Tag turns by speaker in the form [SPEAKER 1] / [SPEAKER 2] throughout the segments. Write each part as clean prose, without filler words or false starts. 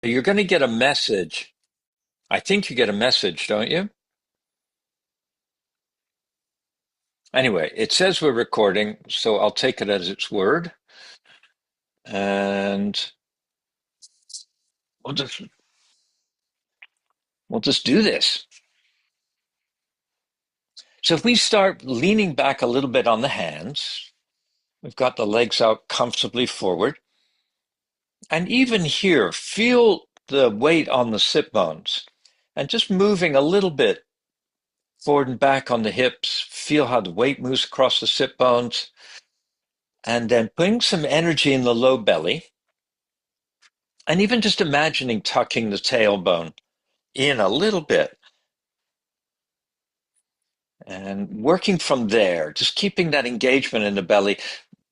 [SPEAKER 1] You're going to get a message. I think you get a message, don't you? Anyway, it says we're recording, so I'll take it as its word. And we'll just we'll just do this. So if we start leaning back a little bit on the hands, we've got the legs out comfortably forward. And even here, feel the weight on the sit bones and just moving a little bit forward and back on the hips. Feel how the weight moves across the sit bones. And then putting some energy in the low belly. And even just imagining tucking the tailbone in a little bit and working from there, just keeping that engagement in the belly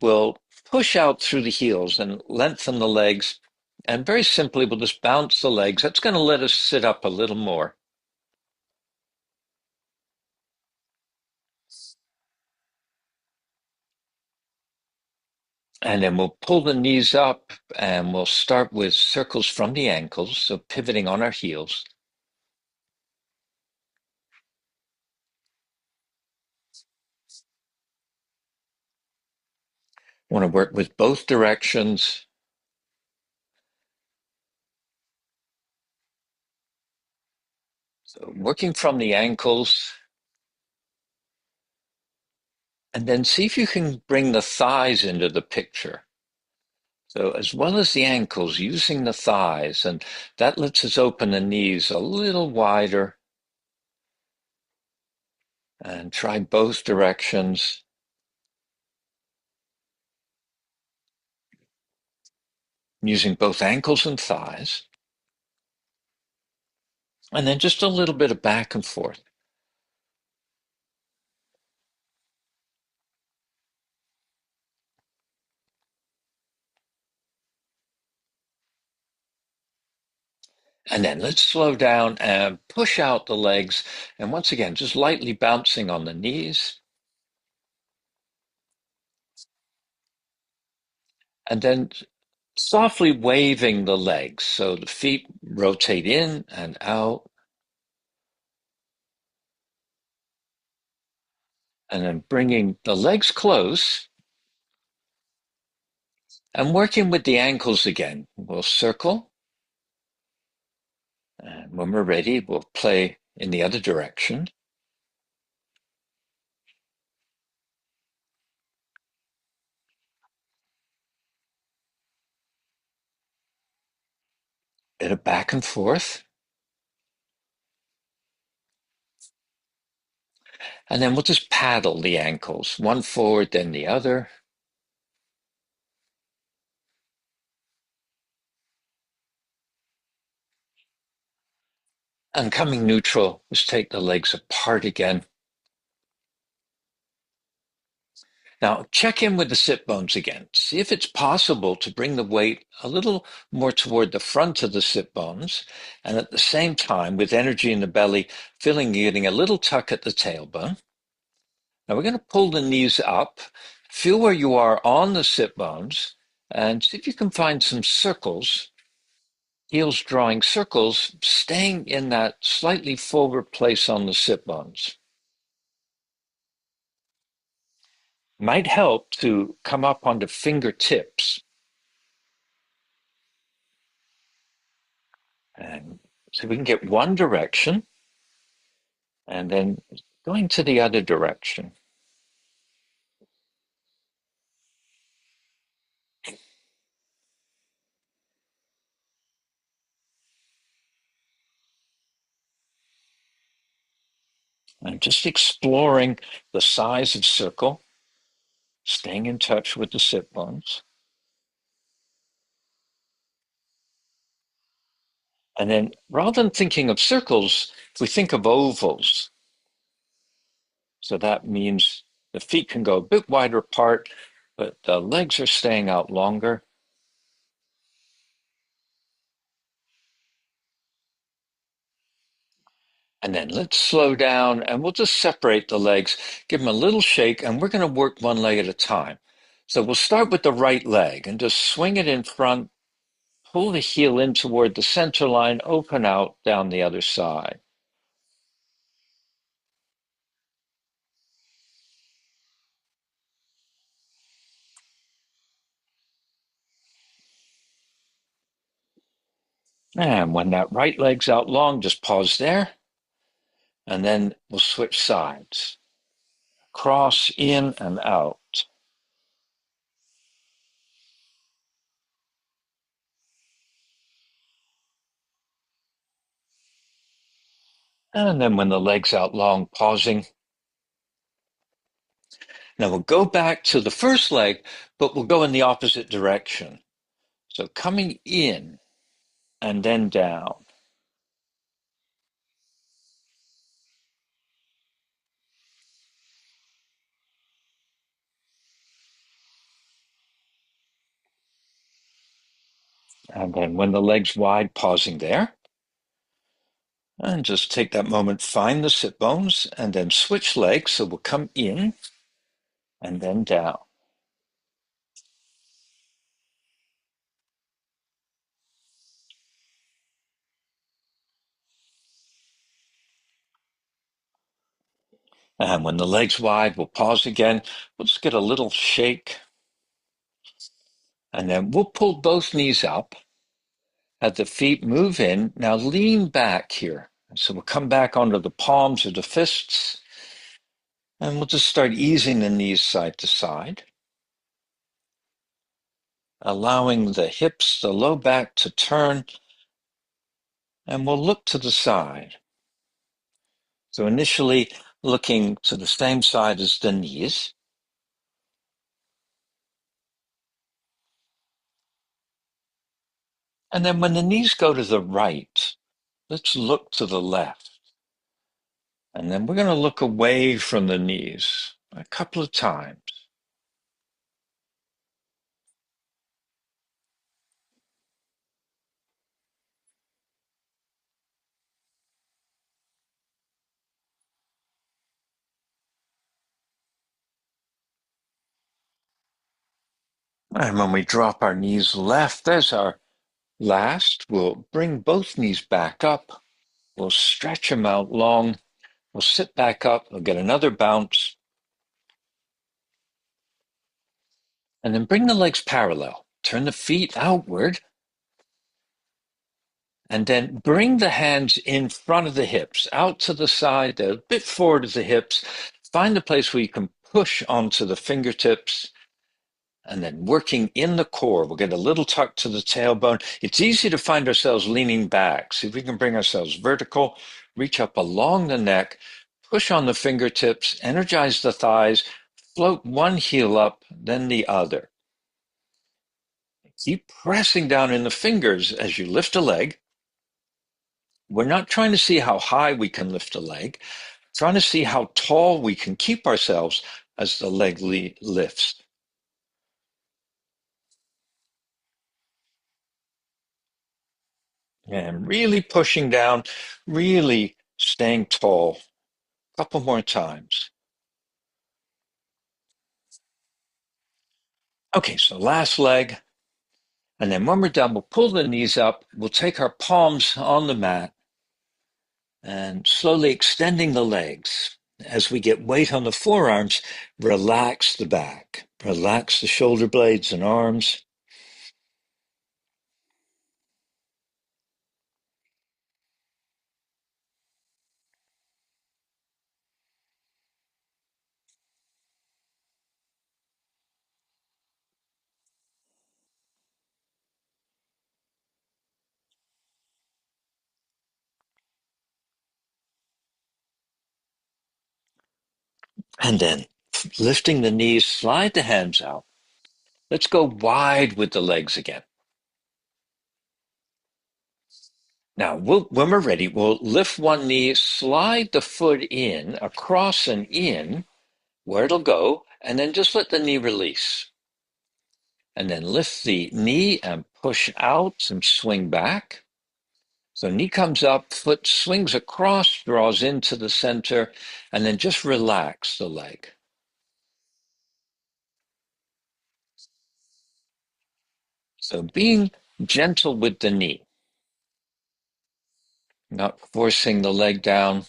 [SPEAKER 1] will push out through the heels and lengthen the legs. And very simply, we'll just bounce the legs. That's going to let us sit up a little more. And then we'll pull the knees up and we'll start with circles from the ankles, so pivoting on our heels. Want to work with both directions. So working from the ankles, and then see if you can bring the thighs into the picture. So as well as the ankles, using the thighs, and that lets us open the knees a little wider and try both directions. Using both ankles and thighs. And then just a little bit of back and forth. And then let's slow down and push out the legs. And once again, just lightly bouncing on the knees. And then softly waving the legs. So the feet rotate in and out. And then bringing the legs close and working with the ankles again. We'll circle. And when we're ready, we'll play in the other direction. Bit of back and forth. And then we'll just paddle the ankles, one forward, then the other. And coming neutral, just take the legs apart again. Now, check in with the sit bones again. See if it's possible to bring the weight a little more toward the front of the sit bones. And at the same time, with energy in the belly, feeling you're getting a little tuck at the tailbone. Now, we're going to pull the knees up. Feel where you are on the sit bones and see if you can find some circles, heels drawing circles, staying in that slightly forward place on the sit bones. Might help to come up onto fingertips. And so we can get one direction and then going to the other direction. And just exploring the size of circle, staying in touch with the sit bones. And then rather than thinking of circles, we think of ovals. So that means the feet can go a bit wider apart, but the legs are staying out longer. And then let's slow down and we'll just separate the legs, give them a little shake, and we're going to work one leg at a time. So we'll start with the right leg and just swing it in front, pull the heel in toward the center line, open out down the other side. And when that right leg's out long, just pause there, and then we'll switch sides. Cross, in, and out. And then when the leg's out long, pausing. Now we'll go back to the first leg, but we'll go in the opposite direction. So coming in and then down. And then when the leg's wide, pausing there. And just take that moment, find the sit bones, and then switch legs. So we'll come in and then down. And when the leg's wide, we'll pause again. We'll just get a little shake. And then we'll pull both knees up. Have the feet move in. Now lean back here. So we'll come back onto the palms or the fists. And we'll just start easing the knees side to side. Allowing the hips, the low back to turn. And we'll look to the side. So initially looking to the same side as the knees. And then when the knees go to the right, let's look to the left. And then we're going to look away from the knees a couple of times. And when we drop our knees left as our last, we'll bring both knees back up. We'll stretch them out long. We'll sit back up. We'll get another bounce. And then bring the legs parallel. Turn the feet outward. And then bring the hands in front of the hips, out to the side, a bit forward of the hips. Find a place where you can push onto the fingertips. And then working in the core, we'll get a little tuck to the tailbone. It's easy to find ourselves leaning back. See if we can bring ourselves vertical, reach up along the neck, push on the fingertips, energize the thighs, float one heel up, then the other. Keep pressing down in the fingers as you lift a leg. We're not trying to see how high we can lift a leg, trying to see how tall we can keep ourselves as the leg lifts. And really pushing down, really staying tall. A couple more times. Okay, so last leg. And then when we're done, we'll pull the knees up. We'll take our palms on the mat and slowly extending the legs. As we get weight on the forearms, relax the back. Relax the shoulder blades and arms. And then lifting the knees, slide the hands out. Let's go wide with the legs again. Now, when we're ready, we'll lift one knee, slide the foot in, across and in, where it'll go, and then just let the knee release. And then lift the knee and push out and swing back. So knee comes up, foot swings across, draws into the center, and then just relax the leg. So being gentle with the knee, not forcing the leg down.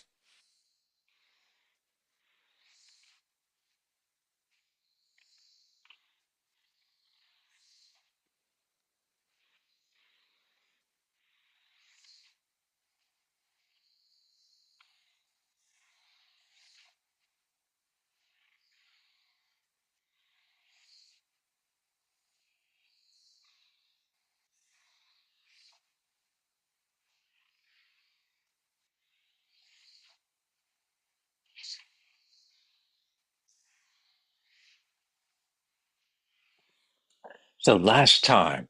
[SPEAKER 1] So last time,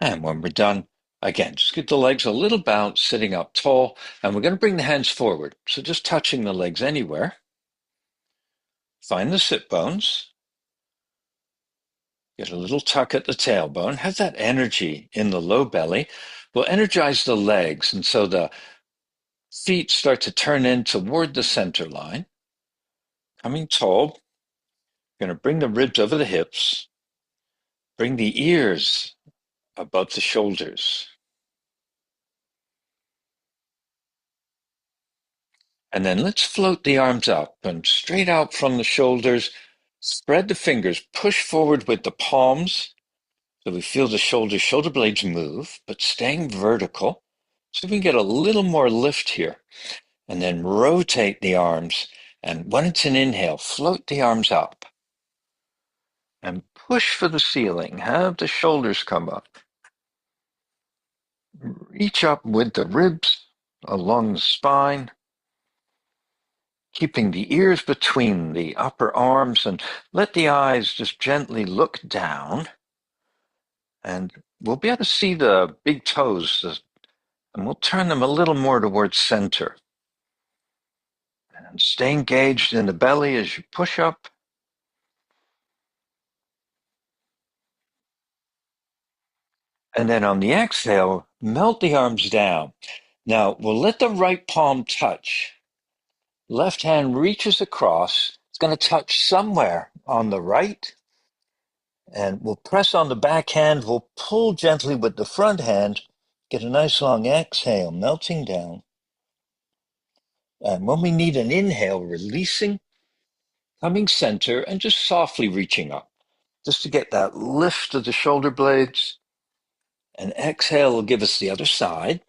[SPEAKER 1] and when we're done, again, just get the legs a little bounced, sitting up tall, and we're going to bring the hands forward. So just touching the legs anywhere. Find the sit bones. Get a little tuck at the tailbone. Have that energy in the low belly. We'll energize the legs, and so the feet start to turn in toward the center line. Coming tall, going to bring the ribs over the hips. Bring the ears above the shoulders. And then let's float the arms up and straight out from the shoulders. Spread the fingers, push forward with the palms so we feel the shoulder blades move, but staying vertical. So we can get a little more lift here. And then rotate the arms. And when it's an inhale, float the arms up and push for the ceiling. Have the shoulders come up. Reach up with the ribs along the spine, keeping the ears between the upper arms, and let the eyes just gently look down. And we'll be able to see the big toes, and we'll turn them a little more towards center. And stay engaged in the belly as you push up. And then on the exhale, melt the arms down. Now, we'll let the right palm touch. Left hand reaches across. It's going to touch somewhere on the right. And we'll press on the back hand. We'll pull gently with the front hand. Get a nice long exhale, melting down. And when we need an inhale, releasing, coming center, and just softly reaching up, just to get that lift of the shoulder blades. And exhale will give us the other side.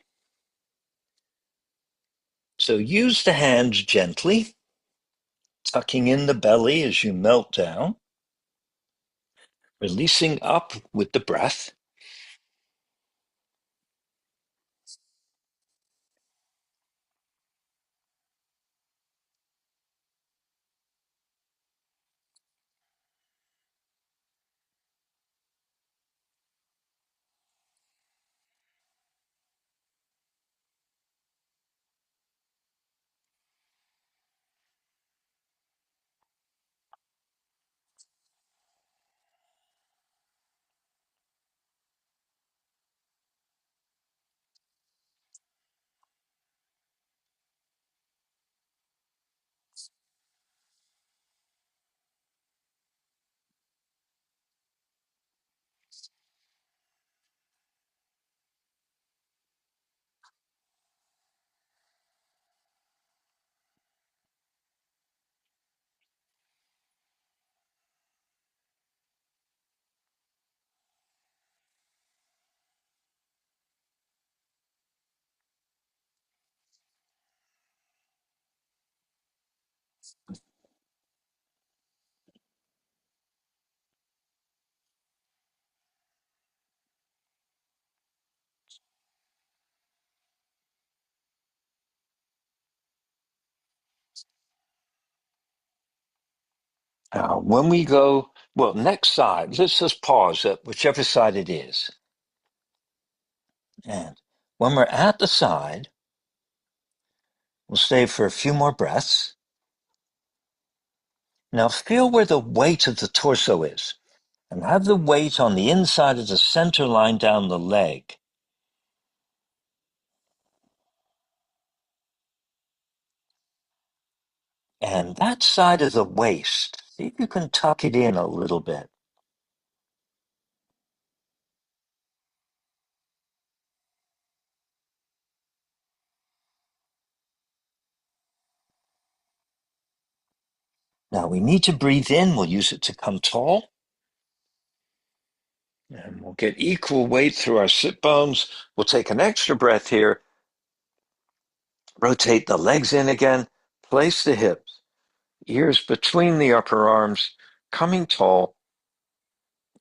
[SPEAKER 1] So use the hands gently, tucking in the belly as you melt down, releasing up with the breath. Now, when we go, well, next side, let's just pause at whichever side it is. And when we're at the side, we'll stay for a few more breaths. Now feel where the weight of the torso is, and have the weight on the inside of the center line down the leg. And that side of the waist, see if you can tuck it in a little bit. Now we need to breathe in. We'll use it to come tall. And we'll get equal weight through our sit bones. We'll take an extra breath here. Rotate the legs in again. Place the hips, ears between the upper arms, coming tall.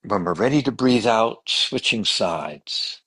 [SPEAKER 1] When we're ready to breathe out, switching sides.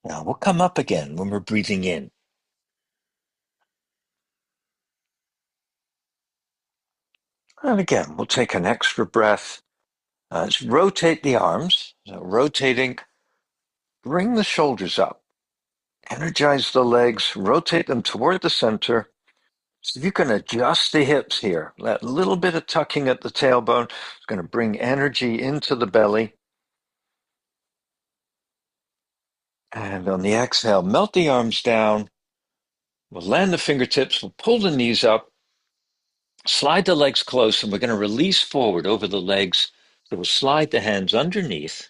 [SPEAKER 1] Now we'll come up again when we're breathing in. And again, we'll take an extra breath. Let's rotate the arms. So rotating, bring the shoulders up. Energize the legs, rotate them toward the center. So you can adjust the hips here. That little bit of tucking at the tailbone is going to bring energy into the belly. And on the exhale, melt the arms down. We'll land the fingertips. We'll pull the knees up. Slide the legs close, and we're going to release forward over the legs. So we'll slide the hands underneath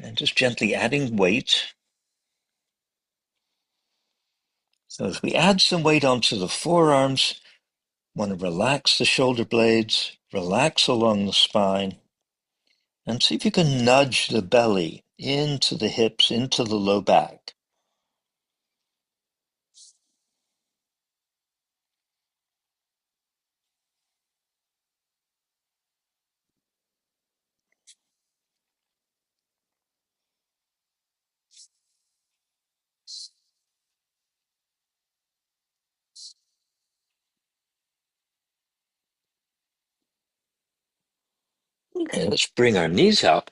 [SPEAKER 1] and just gently adding weight. So as we add some weight onto the forearms, want to relax the shoulder blades, relax along the spine, and see if you can nudge the belly into the hips, into the low back. Okay, let's bring our knees up.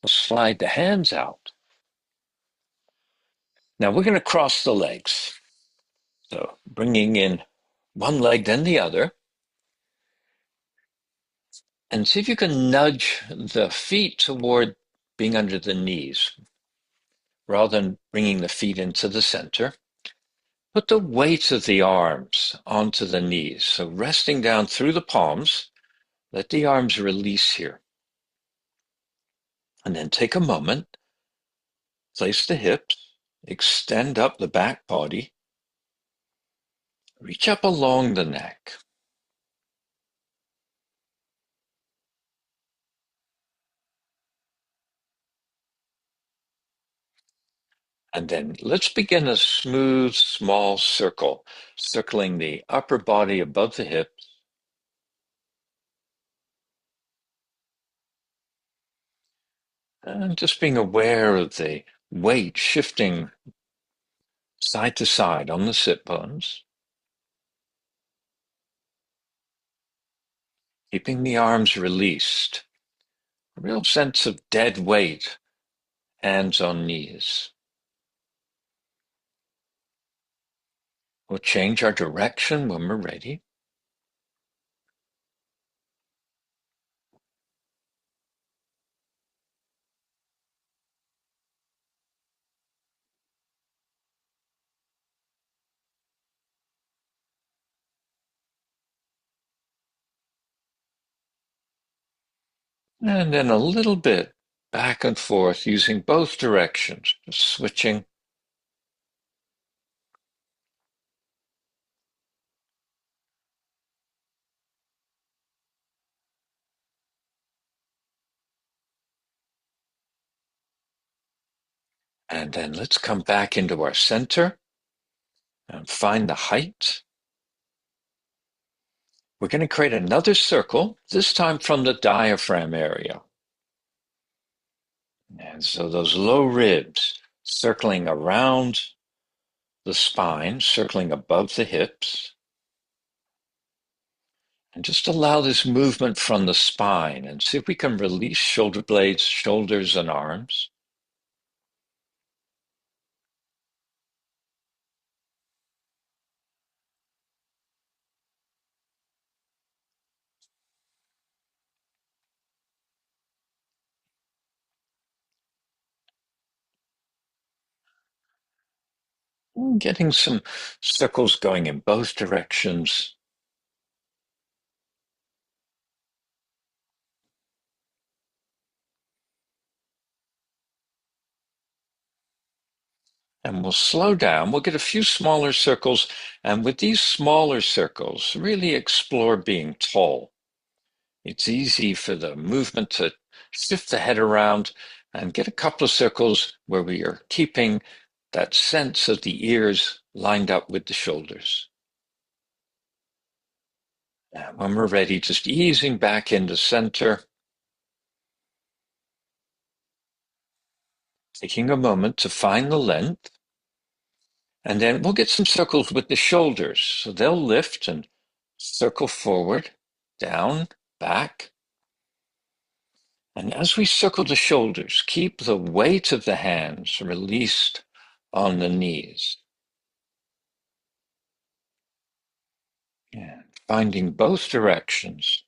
[SPEAKER 1] We'll slide the hands out. Now we're going to cross the legs. So bringing in one leg, then the other. And see if you can nudge the feet toward being under the knees rather than bringing the feet into the center. Put the weight of the arms onto the knees. So resting down through the palms, let the arms release here. And then take a moment, place the hips, extend up the back body, reach up along the neck. And then let's begin a smooth, small circle, circling the upper body above the hips. And just being aware of the weight shifting side to side on the sit bones. Keeping the arms released. A real sense of dead weight, hands on knees. We'll change our direction when we're ready. And then a little bit back and forth using both directions, just switching. And then let's come back into our center and find the height. We're going to create another circle, this time from the diaphragm area. And so those low ribs circling around the spine, circling above the hips. And just allow this movement from the spine and see if we can release shoulder blades, shoulders, and arms. Getting some circles going in both directions. And we'll slow down. We'll get a few smaller circles. And with these smaller circles, really explore being tall. It's easy for the movement to shift the head around and get a couple of circles where we are keeping that sense of the ears lined up with the shoulders. And when we're ready, just easing back into center, taking a moment to find the length. And then we'll get some circles with the shoulders. So they'll lift and circle forward, down, back. And as we circle the shoulders, keep the weight of the hands released on the knees. And finding both directions.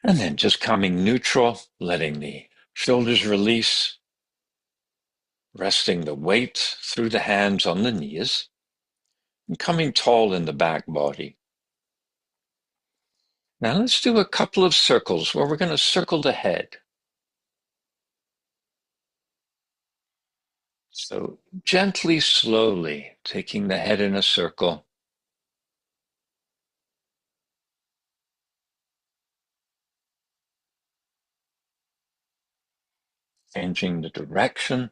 [SPEAKER 1] And then just coming neutral, letting the shoulders release, resting the weight through the hands on the knees, and coming tall in the back body. Now let's do a couple of circles where we're going to circle the head. So gently, slowly, taking the head in a circle. Changing the direction.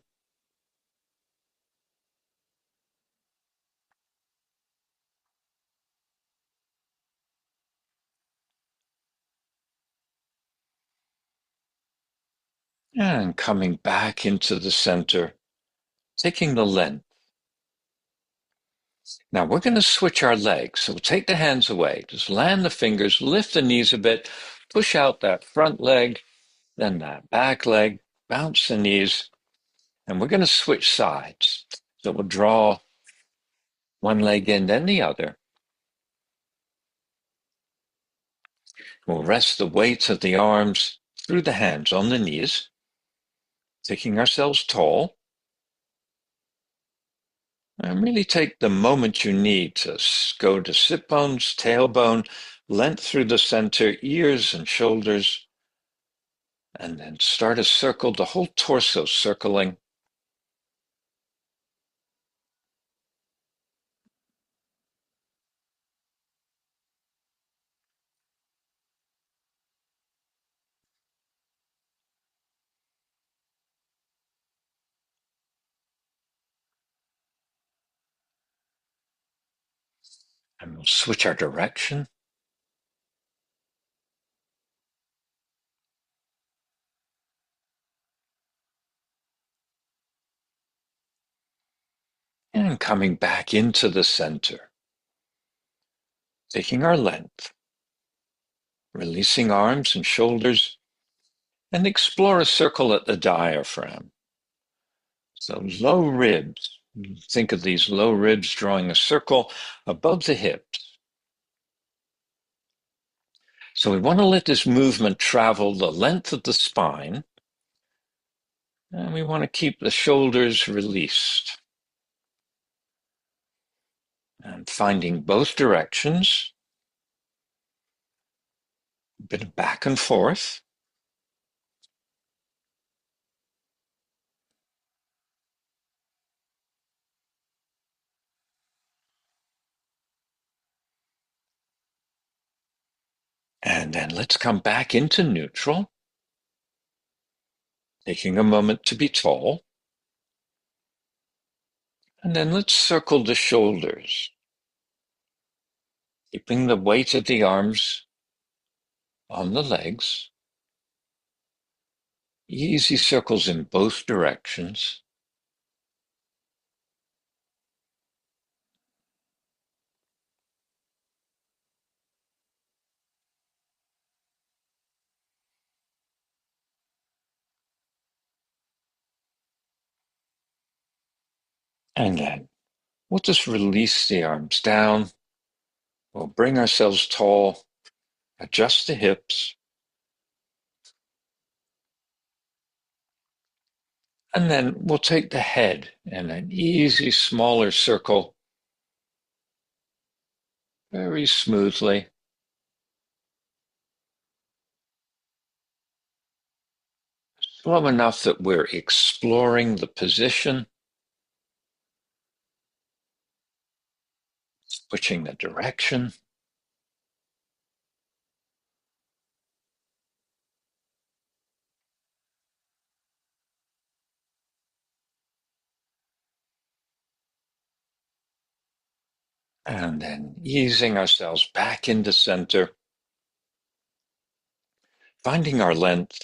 [SPEAKER 1] And coming back into the center, taking the length. Now we're going to switch our legs. So we'll take the hands away. Just land the fingers, lift the knees a bit, push out that front leg, then that back leg, bounce the knees, and we're going to switch sides. So we'll draw one leg in, then the other. We'll rest the weight of the arms through the hands on the knees, taking ourselves tall. And really take the moment you need to go to sit bones, tailbone, length through the center, ears and shoulders, and then start a circle, the whole torso circling. And we'll switch our direction. And coming back into the center, taking our length, releasing arms and shoulders, and explore a circle at the diaphragm. So low ribs. Think of these low ribs drawing a circle above the hips. So we want to let this movement travel the length of the spine, and we want to keep the shoulders released. And finding both directions, a bit of back and forth. And then let's come back into neutral. taking a moment to be tall. And then let's circle the shoulders, keeping the weight of the arms on the legs. Easy circles in both directions. And then we'll just release the arms down. We'll bring ourselves tall, adjust the hips, and then we'll take the head in an easy, smaller circle, very smoothly. Slow enough that we're exploring the position, switching the direction. And then easing ourselves back into center, finding our length.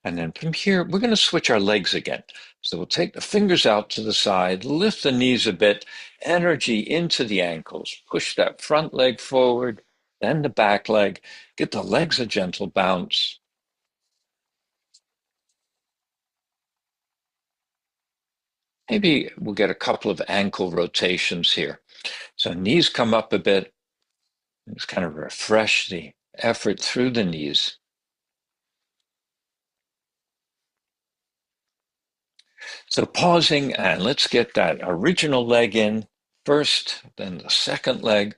[SPEAKER 1] And then from here, we're going to switch our legs again. So we'll take the fingers out to the side, lift the knees a bit, energy into the ankles, push that front leg forward, then the back leg, get the legs a gentle bounce. Maybe we'll get a couple of ankle rotations here. So knees come up a bit, just kind of refresh the effort through the knees. So pausing, and let's get that original leg in first, then the second leg.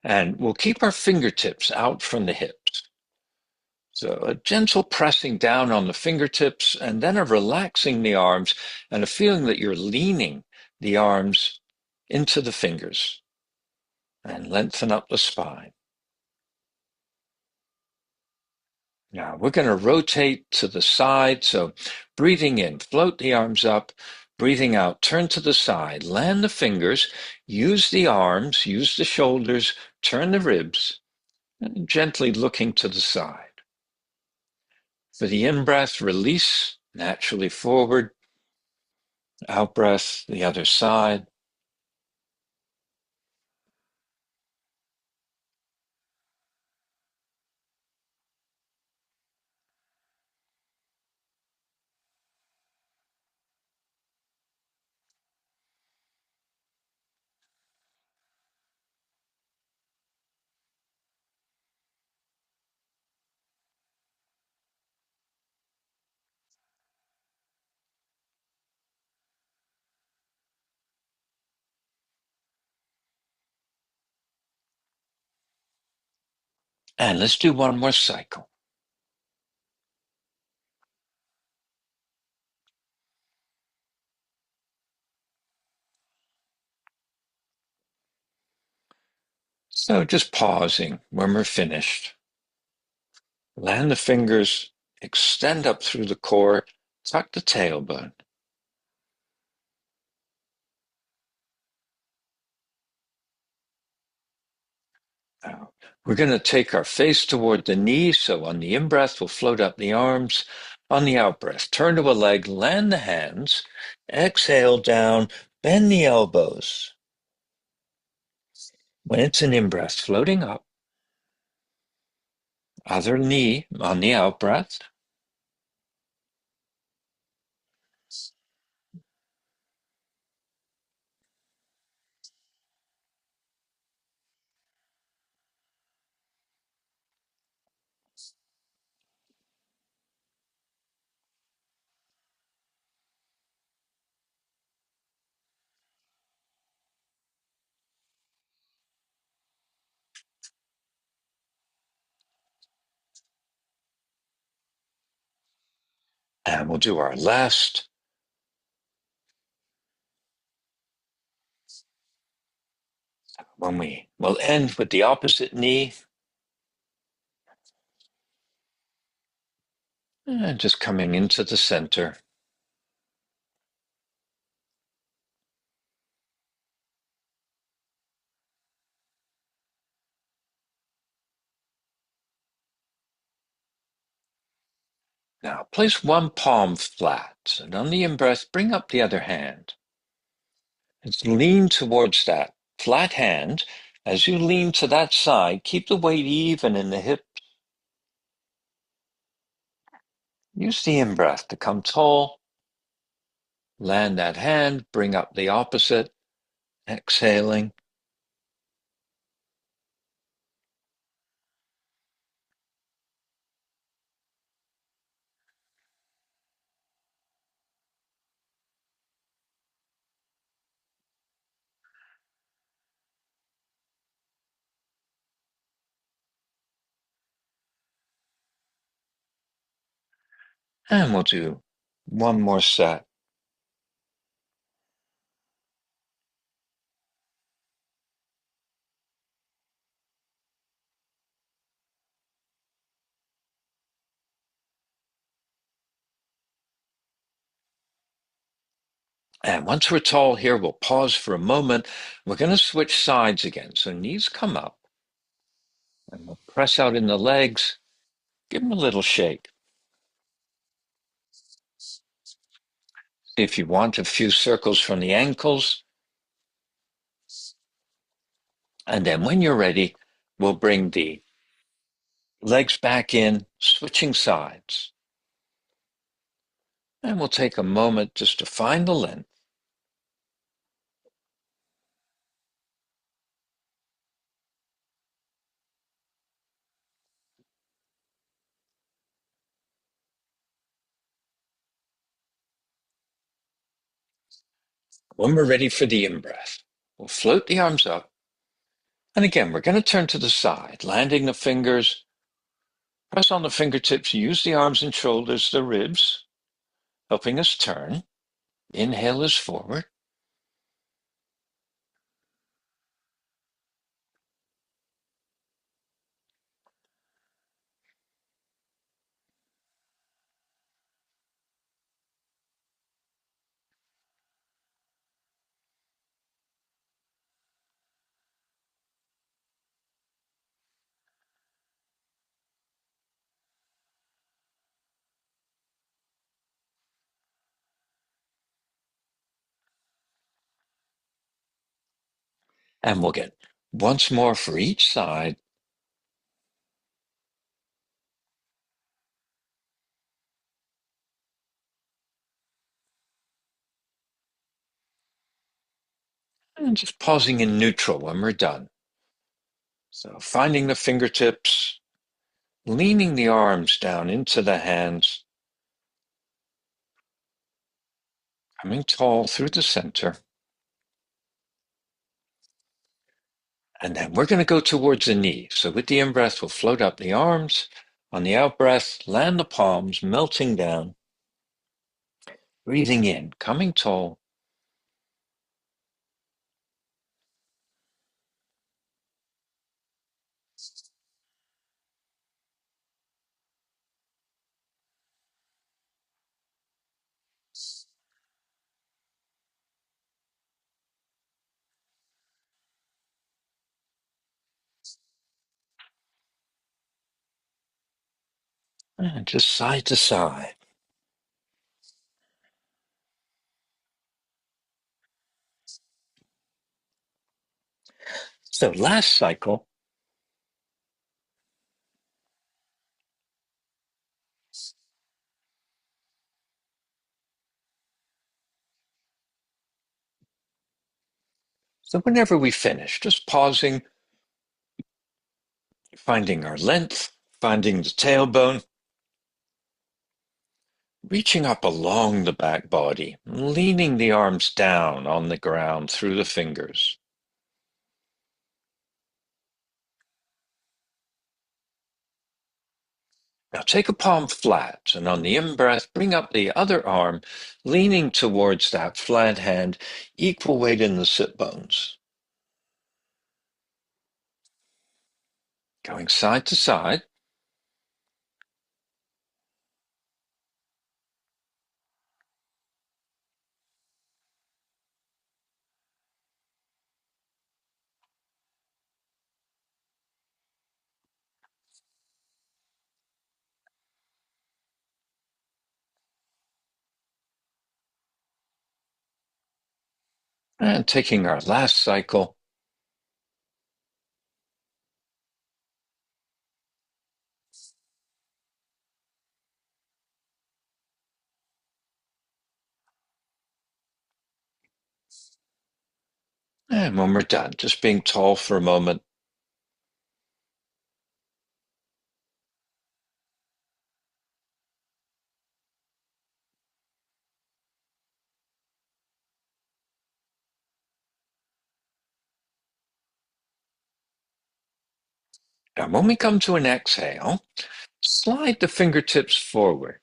[SPEAKER 1] And we'll keep our fingertips out from the hips. So a gentle pressing down on the fingertips, and then a relaxing the arms, and a feeling that you're leaning the arms into the fingers, and lengthen up the spine. Now we're going to rotate to the side. So breathing in, float the arms up. Breathing out, turn to the side, land the fingers, use the arms, use the shoulders, turn the ribs, and gently looking to the side. For the in-breath, release naturally forward. Out-breath, the other side. And let's do one more cycle. So just pausing when we're finished. Land the fingers, extend up through the core, tuck the tailbone. Now, we're going to take our face toward the knee. So on the in-breath, we'll float up the arms. On the out-breath, turn to a leg, land the hands, exhale down, bend the elbows. When it's an in-breath, floating up, other knee on the out-breath. And we'll do our last. We'll end with the opposite knee. And just coming into the center. Now, place one palm flat, and on the in-breath, bring up the other hand. Let's lean towards that flat hand. As you lean to that side, keep the weight even in the hip. Use the in-breath to come tall. Land that hand, bring up the opposite, exhaling. And we'll do one more set. And once we're tall here, we'll pause for a moment. We're going to switch sides again. So knees come up, and we'll press out in the legs. Give them a little shake. If you want a few circles from the ankles. And then when you're ready, we'll bring the legs back in, switching sides. And we'll take a moment just to find the length. When we're ready for the in-breath, we'll float the arms up. And again, we're going to turn to the side, landing the fingers. Press on the fingertips, use the arms and shoulders, the ribs, helping us turn. Inhale is forward. And we'll get once more for each side. And just pausing in neutral when we're done. So finding the fingertips, leaning the arms down into the hands, coming tall through the center. And then we're going to go towards the knee. So with the in-breath, we'll float up the arms. On the out-breath, land the palms, melting down. Breathing in, coming tall. And just side to side. So last cycle, so whenever we finish, just pausing, finding our length, finding the tailbone, reaching up along the back body, leaning the arms down on the ground through the fingers. Now take a palm flat, and on the in-breath, bring up the other arm, leaning towards that flat hand, equal weight in the sit bones. Going side to side. And taking our last cycle. And when we're done, just being tall for a moment. And when we come to an exhale, slide the fingertips forward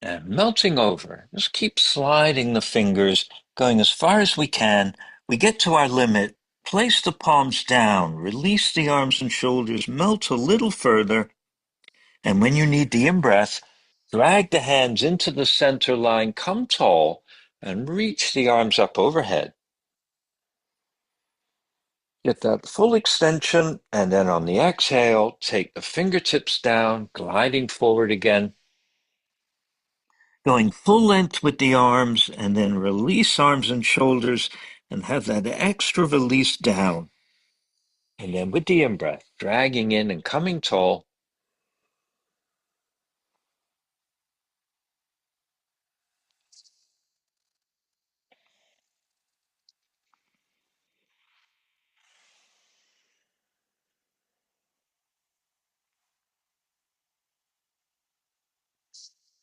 [SPEAKER 1] and melting over. Just keep sliding the fingers, going as far as we can. We get to our limit. Place the palms down, release the arms and shoulders, melt a little further. And when you need the in-breath, drag the hands into the center line, come tall, and reach the arms up overhead. Get that full extension, and then on the exhale, take the fingertips down, gliding forward again. Going full length with the arms, and then release arms and shoulders, and have that extra release down. And then with the in-breath, dragging in and coming tall.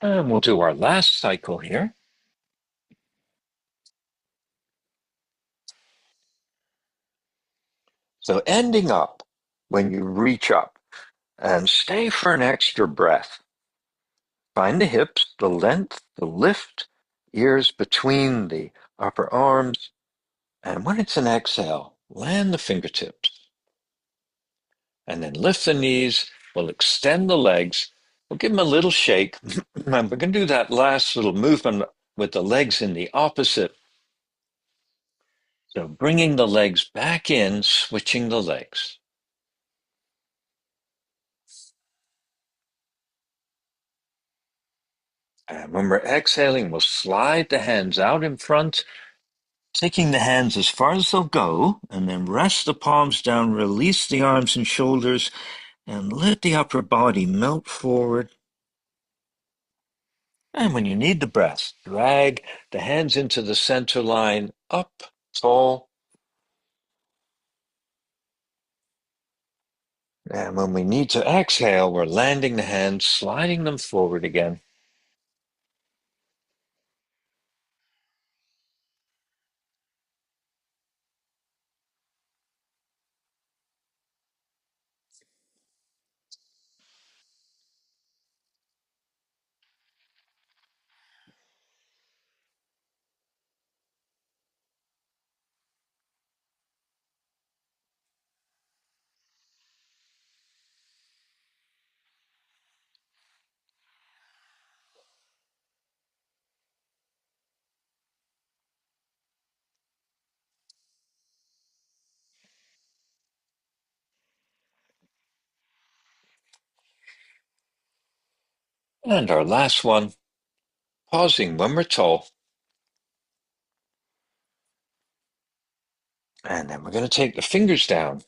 [SPEAKER 1] And we'll do our last cycle here. So ending up when you reach up and stay for an extra breath. Find the hips, the length, the lift, ears between the upper arms. And when it's an exhale, land the fingertips. And then lift the knees. We'll extend the legs. We'll give them a little shake. And we're going to do that last little movement with the legs in the opposite. So bringing the legs back in, switching the legs. And when we're exhaling, we'll slide the hands out in front, taking the hands as far as they'll go, and then rest the palms down, release the arms and shoulders, and let the upper body melt forward. And when you need the breath, drag the hands into the center line, up, tall. And when we need to exhale, we're landing the hands, sliding them forward again. And our last one, pausing when we're tall. And then we're going to take the fingers down.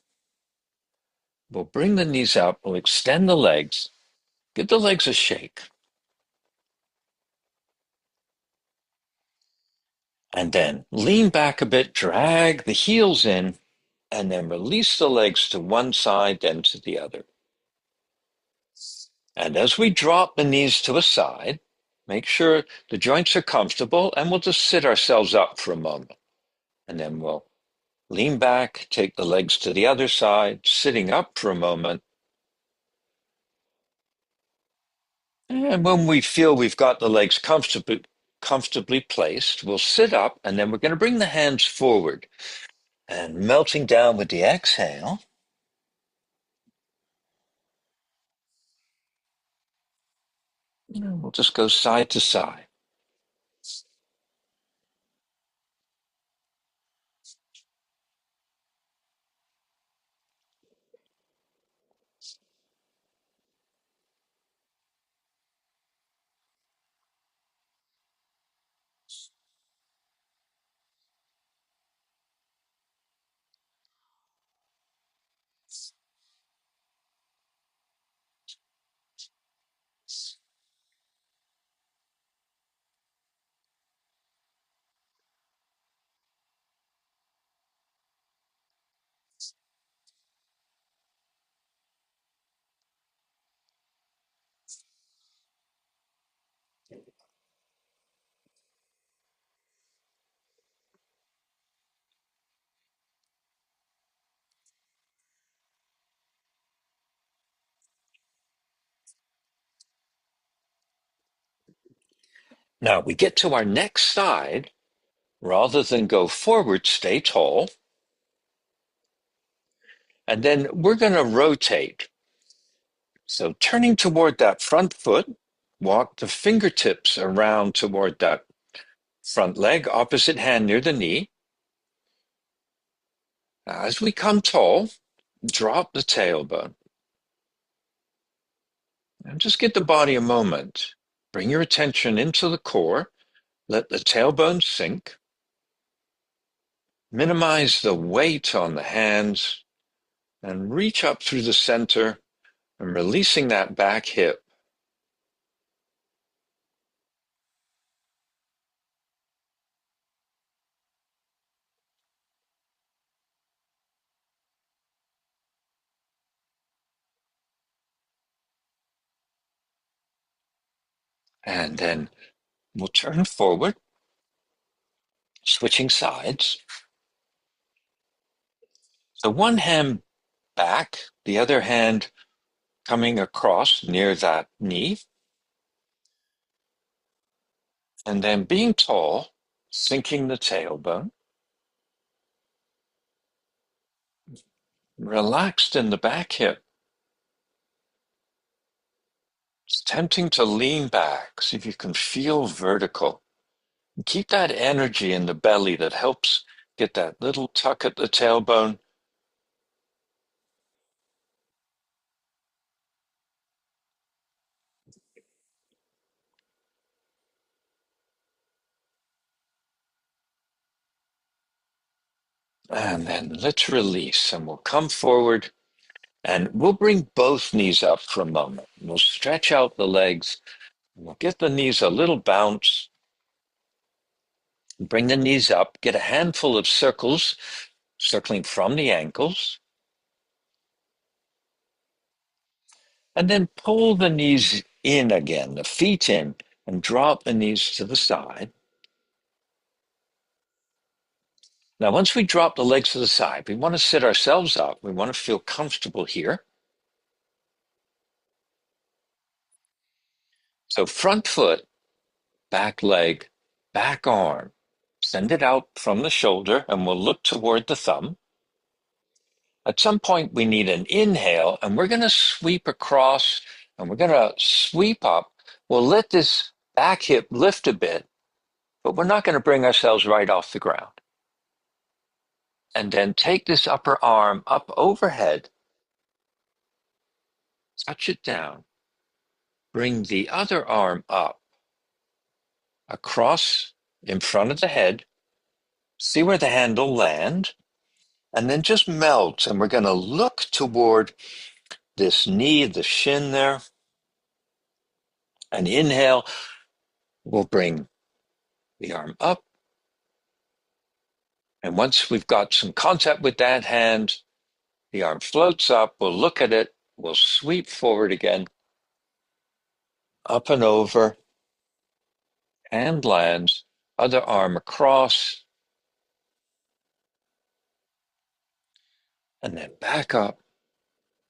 [SPEAKER 1] We'll bring the knees up. We'll extend the legs. Give the legs a shake. And then lean back a bit, drag the heels in, and then release the legs to one side, then to the other. And as we drop the knees to a side, make sure the joints are comfortable, and we'll just sit ourselves up for a moment. And then we'll lean back, take the legs to the other side, sitting up for a moment. And when we feel we've got the legs comfortably placed, we'll sit up, and then we're going to bring the hands forward and melting down with the exhale. We'll just go side to side. Now we get to our next side. Rather than go forward, stay tall. And then we're going to rotate. So turning toward that front foot, walk the fingertips around toward that front leg, opposite hand near the knee. As we come tall, drop the tailbone. And just give the body a moment. Bring your attention into the core. Let the tailbone sink. Minimize the weight on the hands and reach up through the center and releasing that back hip. And then we'll turn forward, switching sides. So one hand back, the other hand coming across near that knee. And then being tall, sinking the tailbone. Relaxed in the back hip. It's tempting to lean back, see if you can feel vertical. Keep that energy in the belly that helps get that little tuck at the tailbone. And then let's release, and we'll come forward and we'll bring both knees up for a moment. We'll stretch out the legs. We'll get the knees a little bounce. Bring the knees up. Get a handful of circles, circling from the ankles. And then pull the knees in again, the feet in, and drop the knees to the side. Now, once we drop the legs to the side, we want to sit ourselves up. We want to feel comfortable here. So front foot, back leg, back arm. Send it out from the shoulder, and we'll look toward the thumb. At some point, we need an inhale, and we're going to sweep across, and we're going to sweep up. We'll let this back hip lift a bit, but we're not going to bring ourselves right off the ground. And then take this upper arm up overhead, touch it down. Bring the other arm up, across in front of the head. See where the handle land, and then just melt. And we're going to look toward this knee, the shin there. And inhale, we'll bring the arm up. And once we've got some contact with that hand, the arm floats up. We'll look at it. We'll sweep forward again, up and over, and lands. Other arm across, and then back up.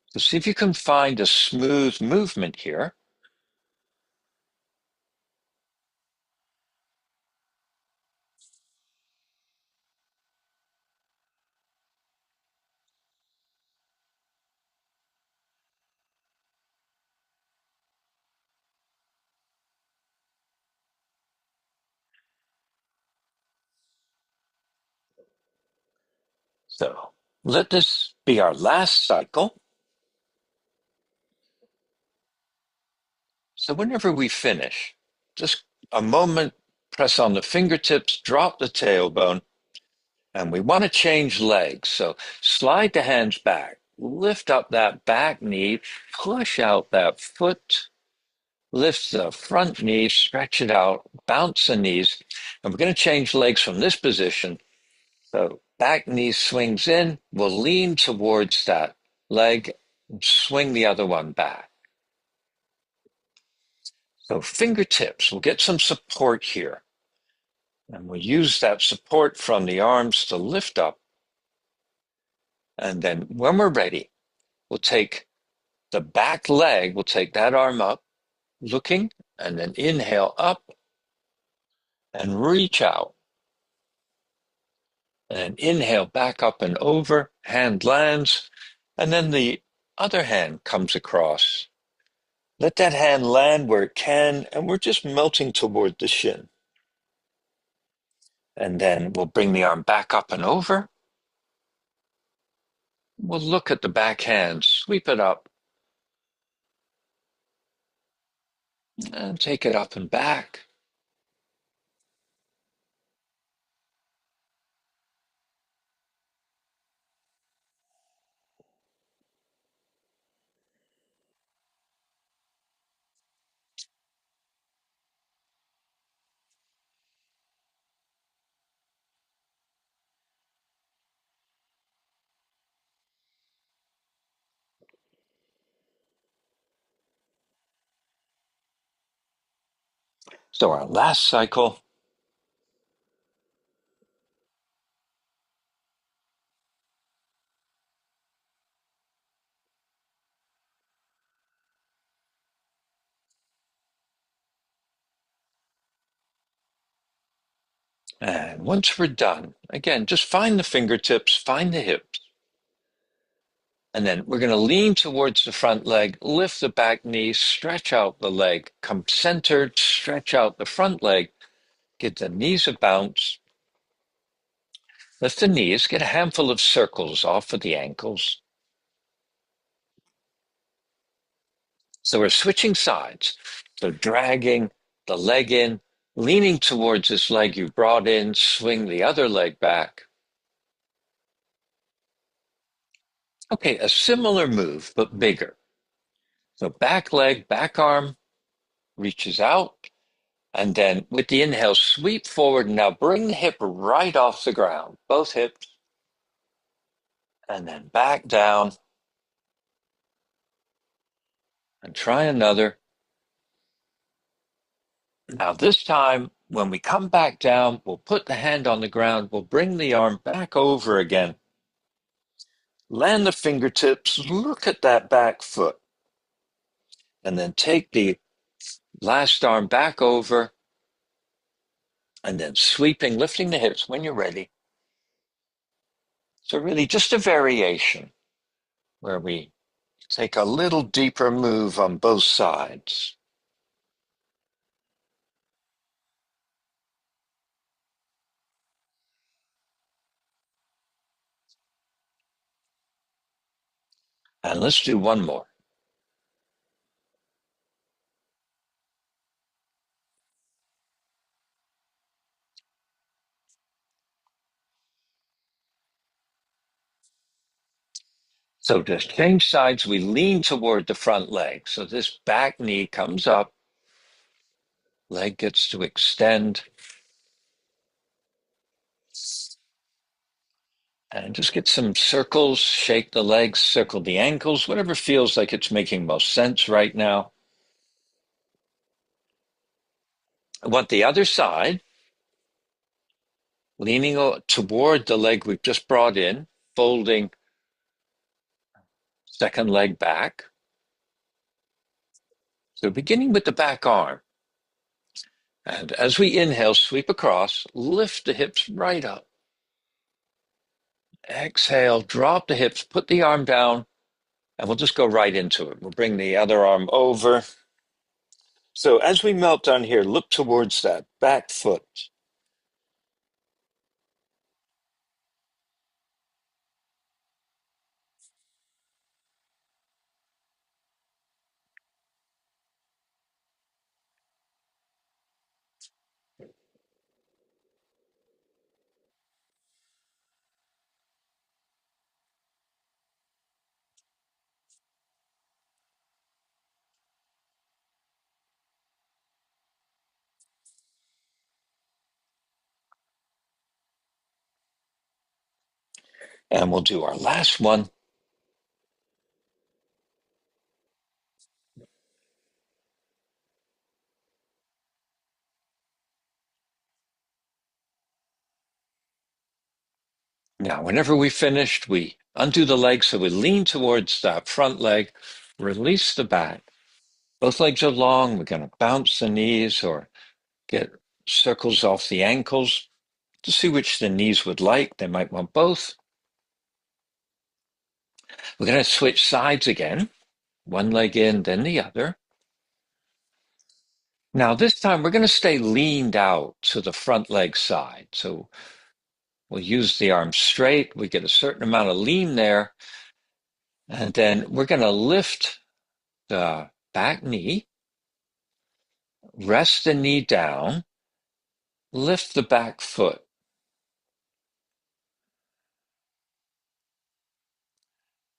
[SPEAKER 1] So see if you can find a smooth movement here. So let this be our last cycle. So whenever we finish, just a moment, press on the fingertips, drop the tailbone, and we want to change legs. So slide the hands back, lift up that back knee, push out that foot, lift the front knee, stretch it out, bounce the knees, and we're going to change legs from this position. So back knee swings in, we'll lean towards that leg and swing the other one back. So fingertips, we'll get some support here. And we'll use that support from the arms to lift up. And then when we're ready, we'll take the back leg, we'll take that arm up, looking, and then inhale up and reach out. And inhale back up and over, hand lands, and then the other hand comes across. Let that hand land where it can, and we're just melting toward the shin. And then we'll bring the arm back up and over. We'll look at the back hand, sweep it up, and take it up and back. So our last cycle. And once we're done, again, just find the fingertips, find the hips. And then we're going to lean towards the front leg, lift the back knee, stretch out the leg, come centered, stretch out the front leg, get the knees a bounce, lift the knees, get a handful of circles off of the ankles. So we're switching sides. So dragging the leg in, leaning towards this leg you brought in, swing the other leg back. Okay, a similar move, but bigger. So back leg, back arm reaches out, and then with the inhale, sweep forward. Now bring the hip right off the ground, both hips, and then back down, and try another. Now this time, when we come back down, we'll put the hand on the ground, we'll bring the arm back over again, land the fingertips, look at that back foot, and then take the last arm back over, and then sweeping, lifting the hips when you're ready. So really just a variation where we take a little deeper move on both sides. And let's do one more. So to change sides, we lean toward the front leg. So this back knee comes up, leg gets to extend. And just get some circles, shake the legs, circle the ankles, whatever feels like it's making most sense right now. I want the other side, leaning toward the leg we've just brought in, folding second leg back. So beginning with the back arm. And as we inhale, sweep across, lift the hips right up. Exhale, drop the hips, put the arm down, and we'll just go right into it. We'll bring the other arm over. So as we melt down here, look towards that back foot. And we'll do our last one. Now, whenever we finished, we undo the leg so we lean towards that front leg, release the back. Both legs are long. We're going to bounce the knees or get circles off the ankles to see which the knees would like. They might want both. We're going to switch sides again. One leg in, then the other. Now, this time we're going to stay leaned out to the front leg side. So we'll use the arms straight. We get a certain amount of lean there. And then we're going to lift the back knee, rest the knee down, lift the back foot.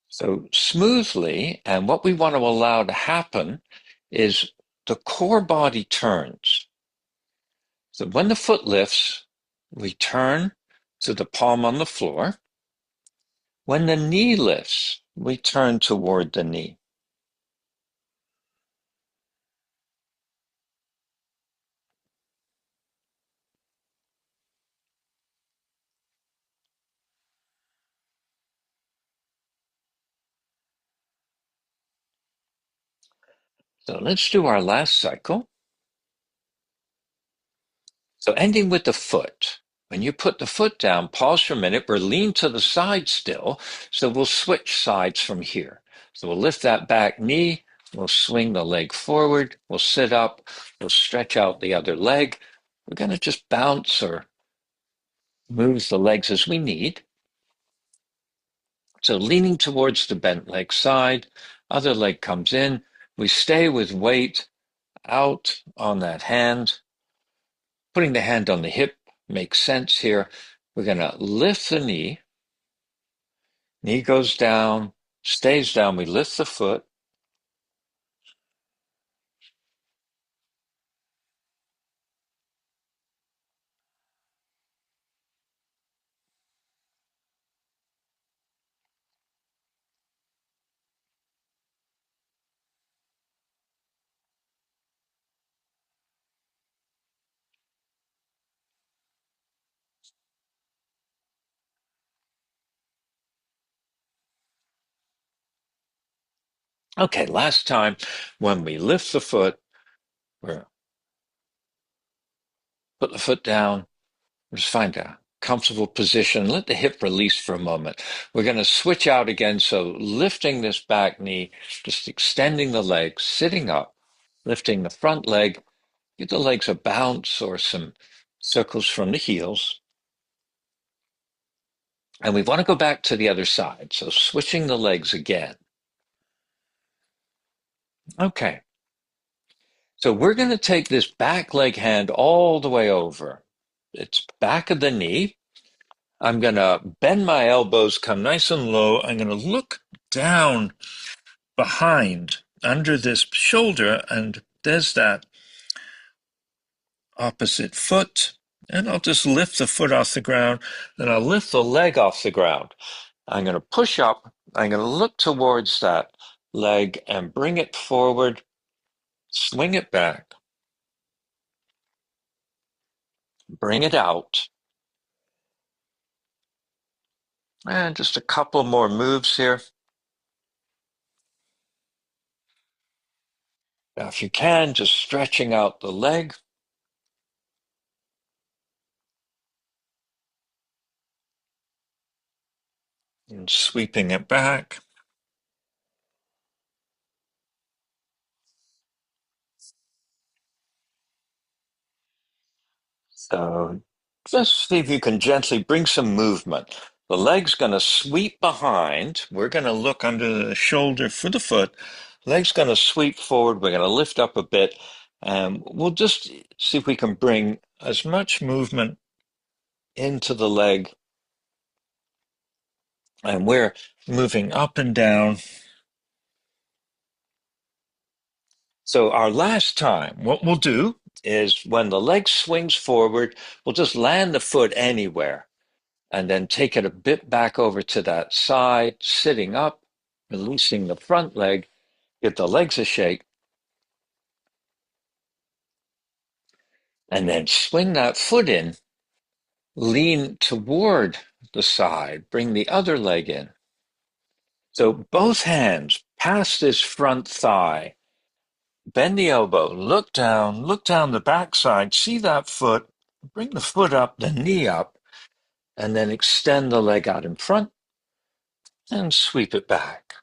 [SPEAKER 1] So smoothly, and what we want to allow to happen is the core body turns. So when the foot lifts, we turn to the palm on the floor. When the knee lifts, we turn toward the knee. So let's do our last cycle. So ending with the foot. When you put the foot down, pause for a minute. We're lean to the side still, so we'll switch sides from here. So we'll lift that back knee, we'll swing the leg forward, we'll sit up, we'll stretch out the other leg. We're going to just bounce or move the legs as we need. So leaning towards the bent leg side, other leg comes in. We stay with weight out on that hand. Putting the hand on the hip makes sense here. We're going to lift the knee. Knee goes down, stays down. We lift the foot. Okay, last time when we lift the foot, we're put the foot down. Just find a comfortable position. Let the hip release for a moment. We're going to switch out again. So lifting this back knee, just extending the leg, sitting up, lifting the front leg. Give the legs a bounce or some circles from the heels. And we want to go back to the other side. So switching the legs again. Okay. So we're going to take this back leg hand all the way over. It's back of the knee. I'm going to bend my elbows, come nice and low. I'm going to look down behind under this shoulder, and there's that opposite foot. And I'll just lift the foot off the ground. Then I'll lift the leg off the ground. I'm going to push up. I'm going to look towards that leg and bring it forward, swing it back, bring it out. And just a couple more moves here. Now, if you can, just stretching out the leg and sweeping it back. So just see if you can gently bring some movement. The leg's going to sweep behind. We're going to look under the shoulder for the foot. Leg's going to sweep forward. We're going to lift up a bit. And we'll just see if we can bring as much movement into the leg. And we're moving up and down. So our last time, what we'll do is when the leg swings forward, we'll just land the foot anywhere and then take it a bit back over to that side, sitting up, releasing the front leg, give the legs a shake, and then swing that foot in, lean toward the side. Bring the other leg in. So both hands past this front thigh. Bend the elbow, look down the backside, see that foot, bring the foot up, the knee up, and then extend the leg out in front and sweep it back.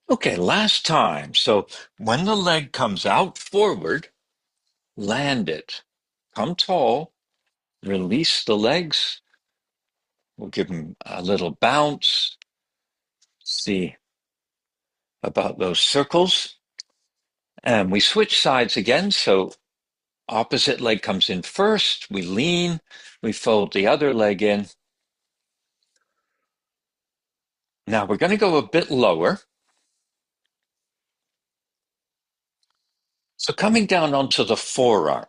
[SPEAKER 1] Okay, last time. So when the leg comes out forward, land it. Come tall, release the legs. We'll give them a little bounce. See about those circles. And we switch sides again. So opposite leg comes in first. We lean. We fold the other leg in. Now we're going to go a bit lower. So coming down onto the forearm.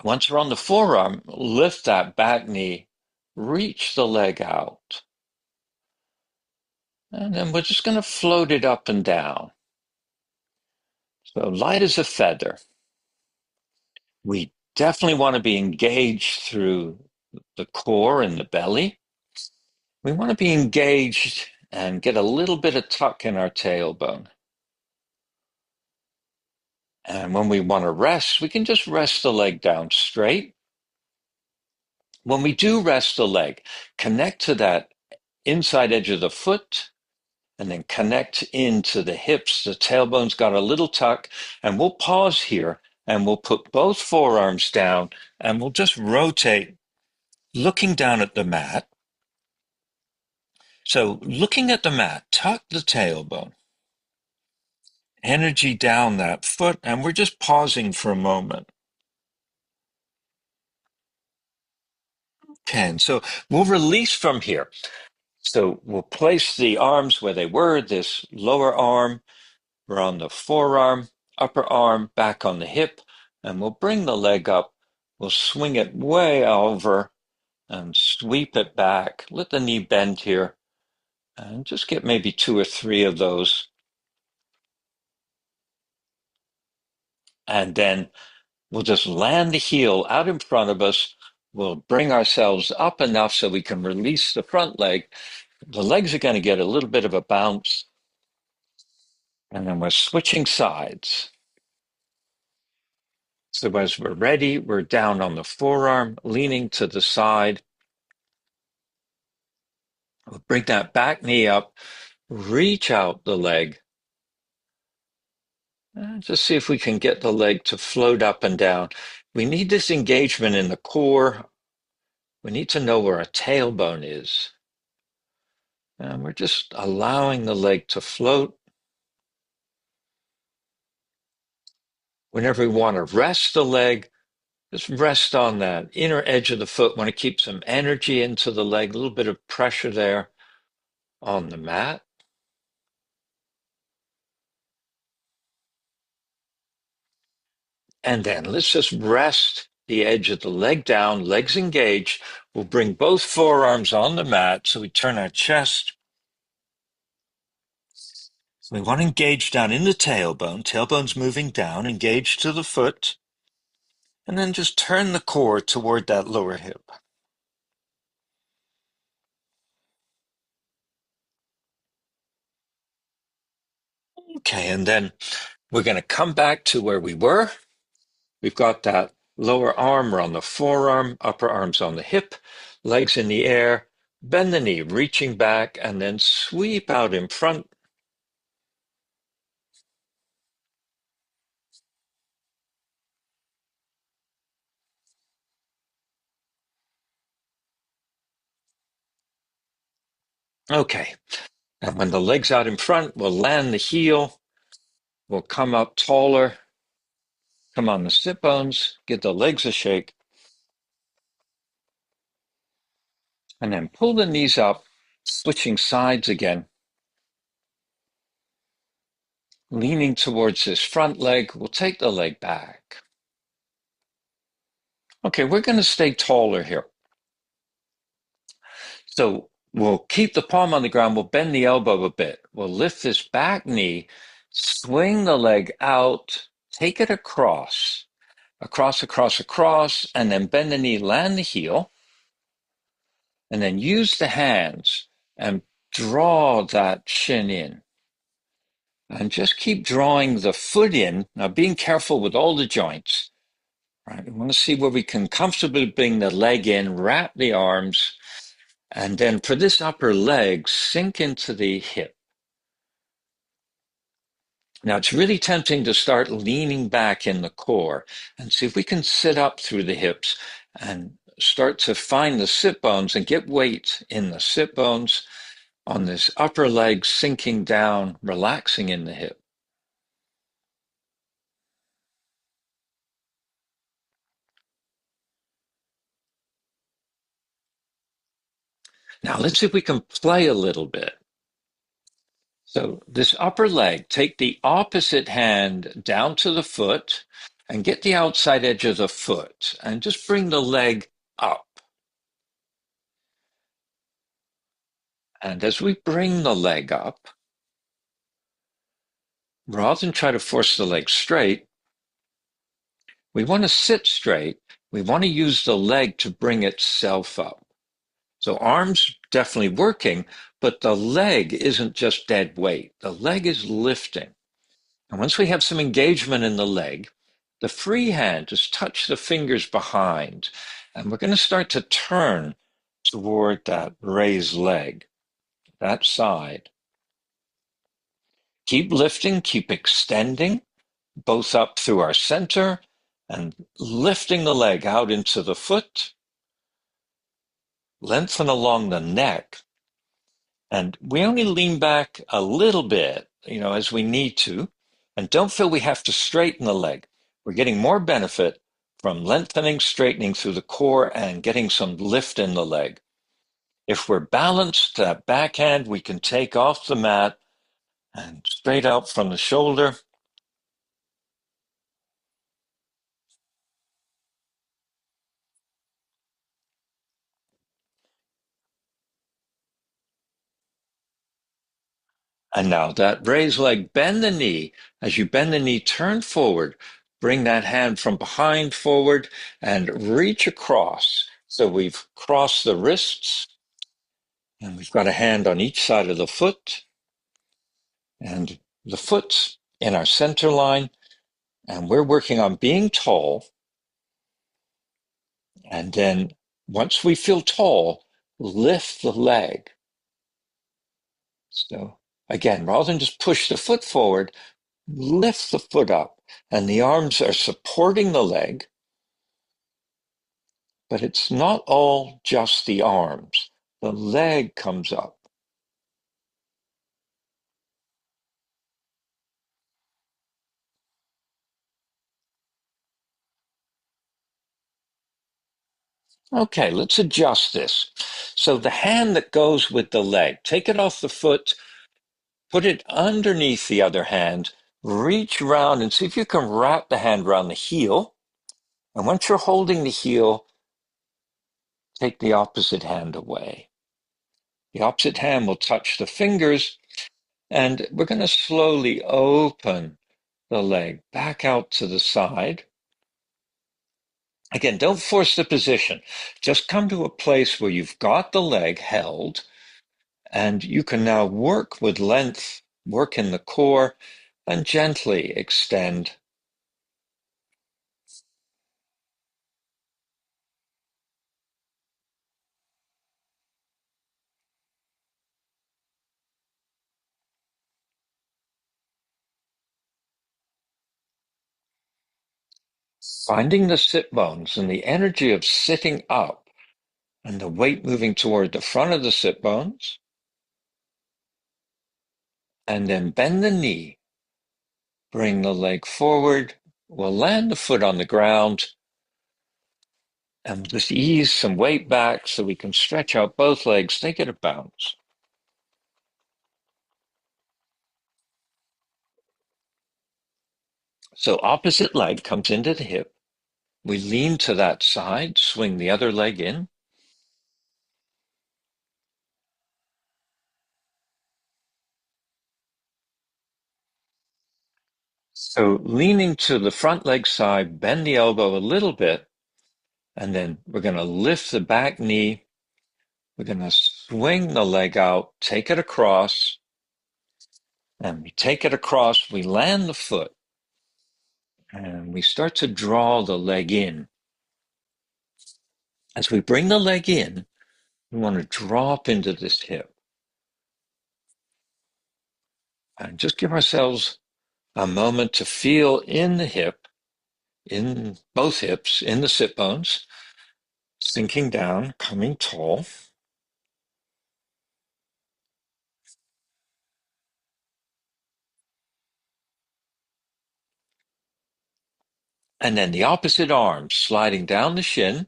[SPEAKER 1] Once we're on the forearm, lift that back knee, reach the leg out. And then we're just going to float it up and down. So light as a feather. We definitely want to be engaged through the core and the belly. We want to be engaged and get a little bit of tuck in our tailbone. And when we want to rest, we can just rest the leg down straight. When we do rest the leg, connect to that inside edge of the foot and then connect into the hips. The tailbone's got a little tuck, and we'll pause here and we'll put both forearms down and we'll just rotate looking down at the mat. So looking at the mat, tuck the tailbone, energy down that foot, and we're just pausing for a moment. Okay, and so we'll release from here. So we'll place the arms where they were, this lower arm, we're on the forearm, upper arm, back on the hip, and we'll bring the leg up. We'll swing it way over and sweep it back. Let the knee bend here and just get maybe 2 or 3 of those. And then we'll just land the heel out in front of us. We'll bring ourselves up enough so we can release the front leg. The legs are going to get a little bit of a bounce. And then we're switching sides. So as we're ready, we're down on the forearm, leaning to the side. We'll bring that back knee up, reach out the leg. And just see if we can get the leg to float up and down. We need this engagement in the core. We need to know where our tailbone is. And we're just allowing the leg to float. Whenever we want to rest the leg, just rest on that inner edge of the foot. Want to keep some energy into the leg, a little bit of pressure there on the mat. And then let's just rest the edge of the leg down, legs engaged. We'll bring both forearms on the mat so we turn our chest. We want to engage down in the tailbone. Tailbone's moving down, engage to the foot. And then just turn the core toward that lower hip. Okay, and then we're going to come back to where we were. We've got that lower arm, we're on the forearm, upper arm's on the hip, legs in the air, bend the knee, reaching back, and then sweep out in front. Okay, and when the leg's out in front, we'll land the heel, we'll come up taller, come on the sit bones, get the legs a shake, and then pull the knees up Switching sides again. Leaning towards this front leg, we'll take the leg back. Okay, we're going to stay taller here. So we'll keep the palm on the ground. We'll bend the elbow a bit. We'll lift this back knee, swing the leg out, take it across, across, and then bend the knee, land the heel, and then use the hands and draw that shin in. And just keep drawing the foot in. Now, being careful with all the joints. Right? We want to see where we can comfortably bring the leg in, wrap the arms, and then for this upper leg, sink into the hip. Now, it's really tempting to start leaning back in the core and see if we can sit up through the hips and start to find the sit bones and get weight in the sit bones on this upper leg, sinking down, relaxing in the hip. Now, let's see if we can play a little bit. So this upper leg, take the opposite hand down to the foot and get the outside edge of the foot and just bring the leg up. And as we bring the leg up, rather than try to force the leg straight, we want to sit straight. We want to use the leg to bring itself up. So arms definitely working, but the leg isn't just dead weight. The leg is lifting. And once we have some engagement in the leg, the free hand just touch the fingers behind. And we're going to start to turn toward that raised leg, that side. Keep lifting, keep extending, both up through our center and lifting the leg out into the foot. Lengthen along the neck. And we only lean back a little bit, as we need to. And don't feel we have to straighten the leg. We're getting more benefit from lengthening, straightening through the core and getting some lift in the leg. If we're balanced, that backhand, we can take off the mat and straight out from the shoulder. And now that raised leg, bend the knee. As you bend the knee, turn forward. Bring that hand from behind forward and reach across. So we've crossed the wrists and we've got a hand on each side of the foot. And the foot's in our center line. And we're working on being tall. And then once we feel tall, lift the leg. So again, rather than just push the foot forward, lift the foot up and the arms are supporting the leg, but it's not all just the arms. The leg comes up. Okay, let's adjust this. So the hand that goes with the leg, take it off the foot, put it underneath the other hand, reach around and see if you can wrap the hand around the heel. And once you're holding the heel, take the opposite hand away. The opposite hand will touch the fingers, and we're going to slowly open the leg back out to the side. Again, don't force the position. Just come to a place where you've got the leg held, and you can now work with length, work in the core, and gently extend. Finding the sit bones and the energy of sitting up and the weight moving toward the front of the sit bones. And then bend the knee. Bring the leg forward. We'll land the foot on the ground and just ease some weight back so we can stretch out both legs. They get a bounce. So opposite leg comes into the hip. We lean to that side, swing the other leg in. So leaning to the front leg side, bend the elbow a little bit, and then we're going to lift the back knee. We're going to swing the leg out, take it across, and we take it across. We land the foot, and we start to draw the leg in. As we bring the leg in, we want to drop into this hip and just give ourselves a moment to feel in the hip, in both hips, in the sit bones, sinking down, coming tall. And then the opposite arm, sliding down the shin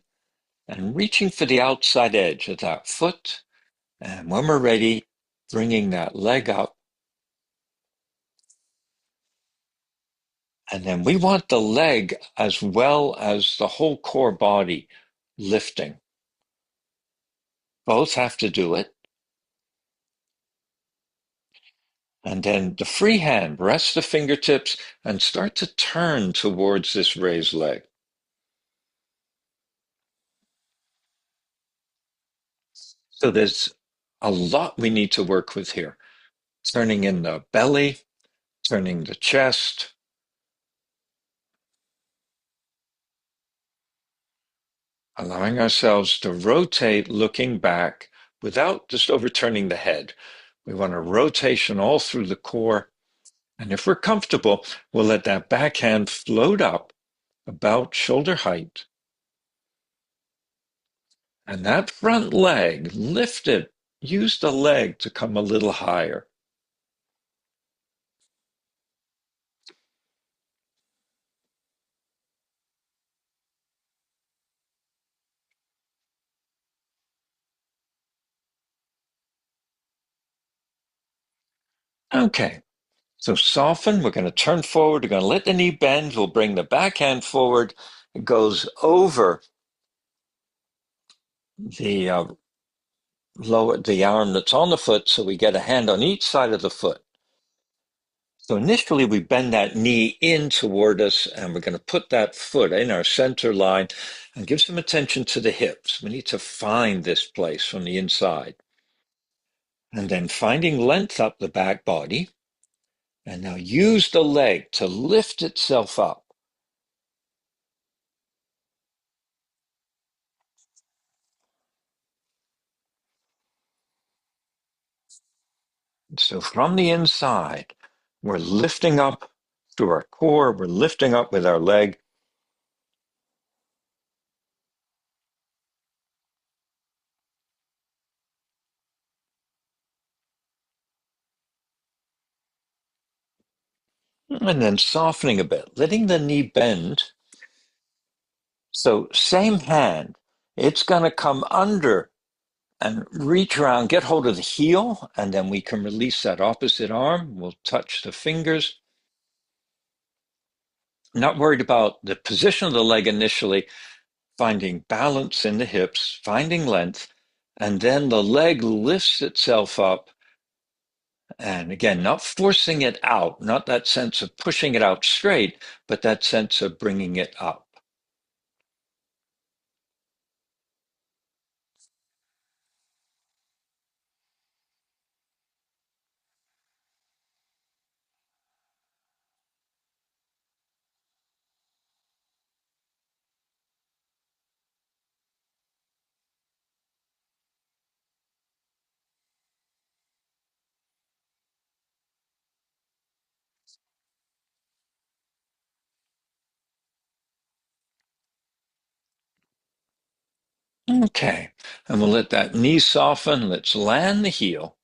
[SPEAKER 1] and reaching for the outside edge of that foot. And when we're ready, bringing that leg up. And then we want the leg as well as the whole core body lifting. Both have to do it. And then the free hand, rest the fingertips and start to turn towards this raised leg. So there's a lot we need to work with here. Turning in the belly, turning the chest, allowing ourselves to rotate looking back without just overturning the head. We want a rotation all through the core. And if we're comfortable, we'll let that backhand float up about shoulder height. And that front leg, lift it. Use the leg to come a little higher. Okay, so soften. We're going to turn forward. We're going to let the knee bend. We'll bring the backhand forward. It goes over the the arm that's on the foot, so we get a hand on each side of the foot. So initially we bend that knee in toward us, and we're going to put that foot in our center line and give some attention to the hips. We need to find this place from the inside. And then finding length up the back body. And now use the leg to lift itself up. So from the inside, we're lifting up through our core, we're lifting up with our leg. And then softening a bit, letting the knee bend. So same hand, it's going to come under and reach around, get hold of the heel, and then we can release that opposite arm. We'll touch the fingers. Not worried about the position of the leg initially, finding balance in the hips, finding length, and then the leg lifts itself up. And again, not forcing it out, not that sense of pushing it out straight, but that sense of bringing it up. Okay, and we'll let that knee soften. Let's land the heel.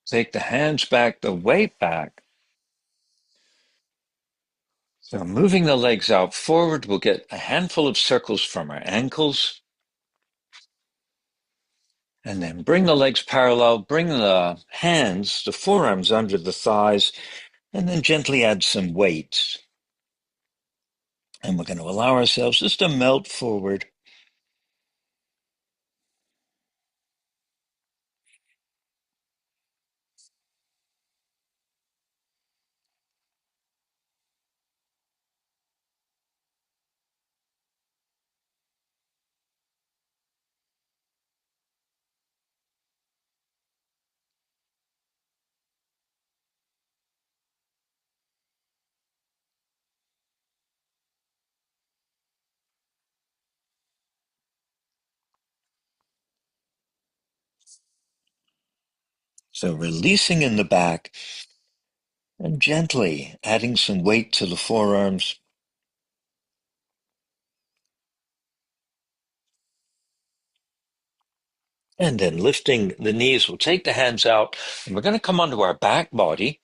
[SPEAKER 1] Take the hands back, the weight back. So moving the legs out forward, we'll get a handful of circles from our ankles. And then bring the legs parallel, bring the hands, the forearms under the thighs, and then gently add some weight. And we're going to allow ourselves just to melt forward. So releasing in the back and gently adding some weight to the forearms. And then lifting the knees, we'll take the hands out and we're going to come onto our back body,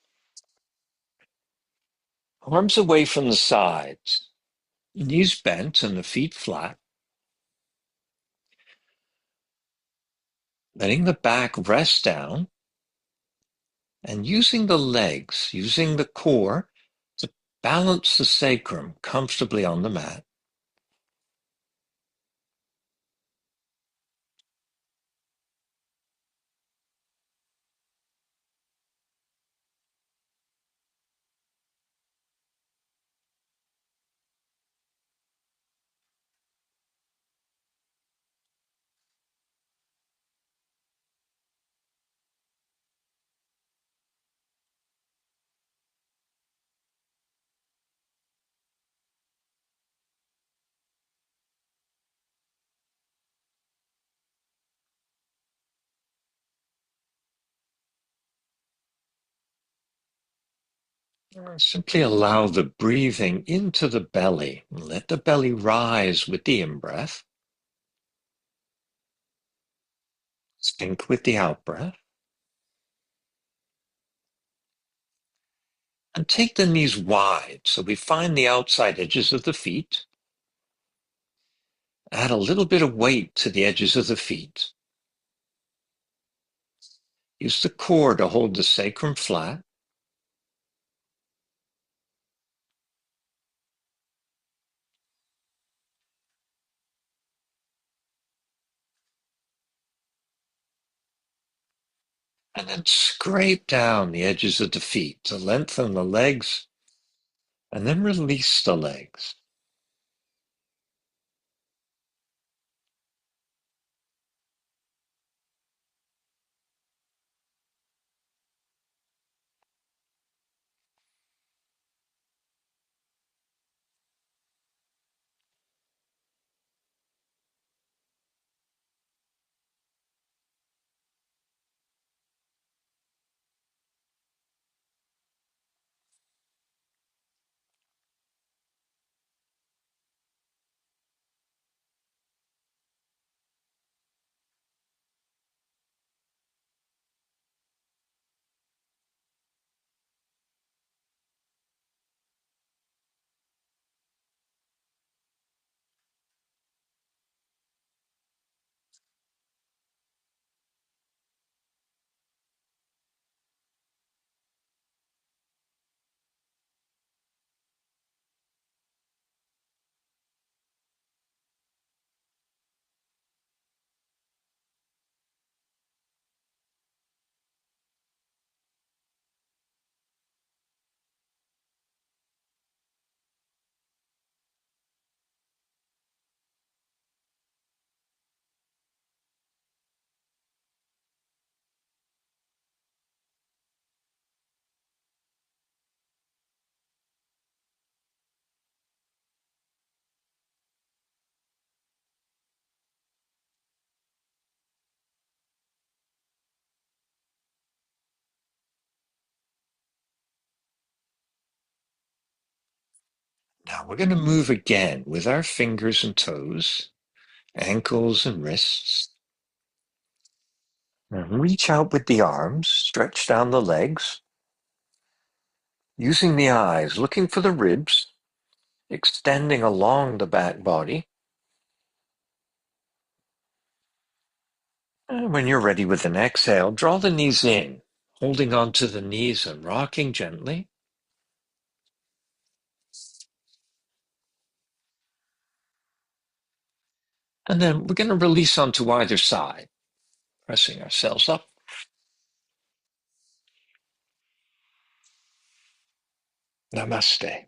[SPEAKER 1] arms away from the sides, knees bent and the feet flat, letting the back rest down and using the legs, using the core to balance the sacrum comfortably on the mat. Simply allow the breathing into the belly. Let the belly rise with the in-breath. Sink with the out-breath. And take the knees wide so we find the outside edges of the feet. Add a little bit of weight to the edges of the feet. Use the core to hold the sacrum flat. And then scrape down the edges of the feet to lengthen the legs. And then release the legs. Now we're going to move again with our fingers and toes, ankles and wrists. Now reach out with the arms, stretch down the legs, using the eyes, looking for the ribs, extending along the back body. And when you're ready with an exhale, draw the knees in, holding onto the knees and rocking gently. And then we're going to release onto either side, pressing ourselves up. Namaste.